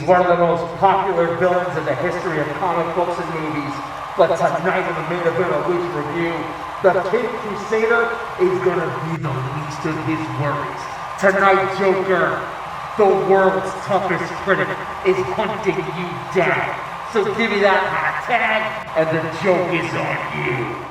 He's one of the most popular villains in the history of comic books and movies. But tonight in the main event of Lucha Review, the Caped Crusader is gonna be the least of his worries. Tonight, Joker, the world's toughest critic, is hunting you down. So give me that hot tag, and the joke is on you.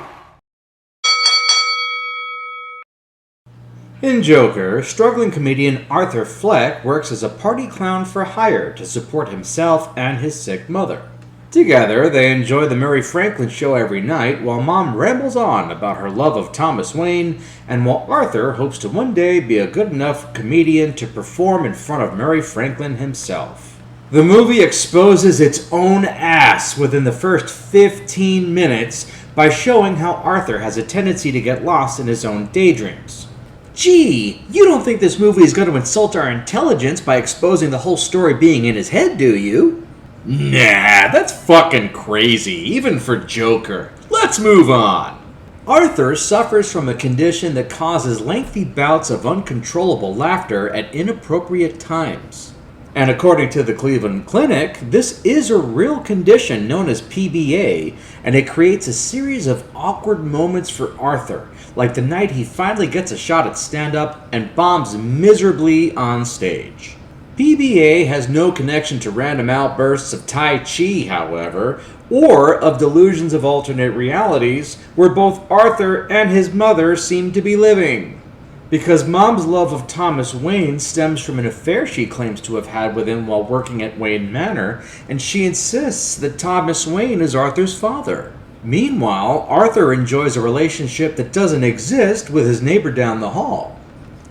In Joker, struggling comedian Arthur Fleck works as a party clown for hire to support himself and his sick mother. Together, they enjoy the Murray Franklin show every night while Mom rambles on about her love of Thomas Wayne, and while Arthur hopes to one day be a good enough comedian to perform in front of Murray Franklin himself. The movie exposes its own ass within the first 15 minutes by showing how Arthur has a tendency to get lost in his own daydreams. Gee, you don't think this movie is going to insult our intelligence by exposing the whole story being in his head, do you? Nah, that's fucking crazy, even for Joker. Let's move on. Arthur suffers from a condition that causes lengthy bouts of uncontrollable laughter at inappropriate times. And according to the Cleveland Clinic, this is a real condition known as PBA, and it creates a series of awkward moments for Arthur, like the night he finally gets a shot at stand-up and bombs miserably on stage. PBA has no connection to random outbursts of Tai Chi, however, or of delusions of alternate realities where both Arthur and his mother seem to be living. Because Mom's love of Thomas Wayne stems from an affair she claims to have had with him while working at Wayne Manor, and she insists that Thomas Wayne is Arthur's father. Meanwhile, Arthur enjoys a relationship that doesn't exist with his neighbor down the hall.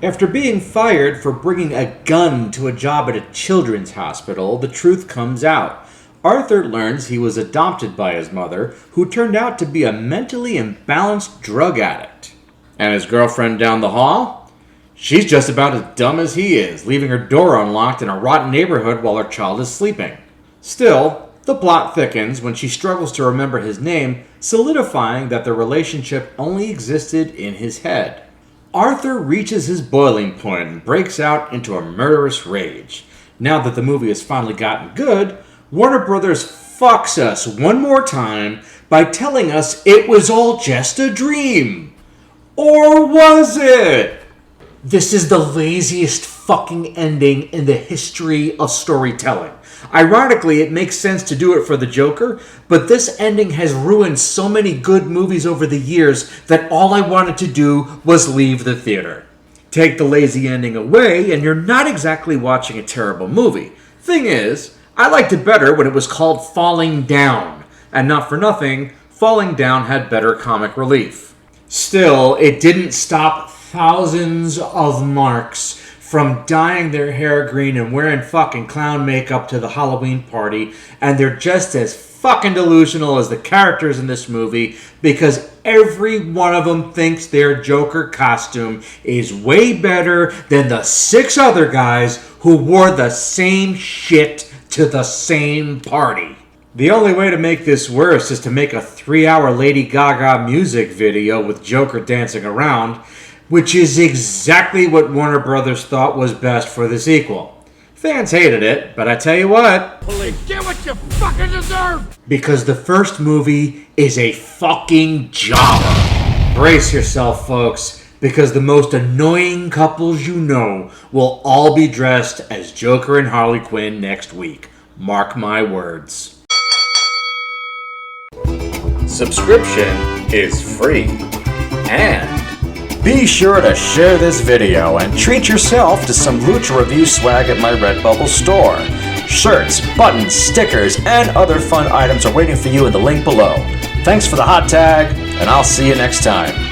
After being fired for bringing a gun to a job at a children's hospital, the truth comes out. Arthur learns he was adopted by his mother, who turned out to be a mentally imbalanced drug addict. And his girlfriend down the hall? She's just about as dumb as he is, leaving her door unlocked in a rotten neighborhood while her child is sleeping. Still, the plot thickens when she struggles to remember his name, solidifying that the relationship only existed in his head. Arthur reaches his boiling point and breaks out into a murderous rage. Now that the movie has finally gotten good, Warner Brothers fucks us one more time by telling us it was all just a dream. Or was it? This is the laziest fucking ending in the history of storytelling. Ironically, it makes sense to do it for the Joker, but this ending has ruined so many good movies over the years that all I wanted to do was leave the theater. Take the lazy ending away, and you're not exactly watching a terrible movie. Thing is, I liked it better when it was called Falling Down, and not for nothing, Falling Down had better comic relief. Still, it didn't stop thousands of marks from dyeing their hair green and wearing fucking clown makeup to the Halloween party, and they're just as fucking delusional as the characters in this movie because every one of them thinks their Joker costume is way better than the 6 other guys who wore the same shit to the same party. The only way to make this worse is to make a 3-hour Lady Gaga music video with Joker dancing around, which is exactly what Warner Brothers thought was best for the sequel. Fans hated it, but I tell you what, Police, get what you fucking deserve! Because the first movie is a fucking jobber. Brace yourself, folks, because the most annoying couples you know will all be dressed as Joker and Harley Quinn next week. Mark my words. Subscription is free. And be sure to share this video and treat yourself to some Lucha Review swag at my Redbubble store. Shirts, buttons, stickers, and other fun items are waiting for you in the link below. Thanks for the hot tag, and I'll see you next time.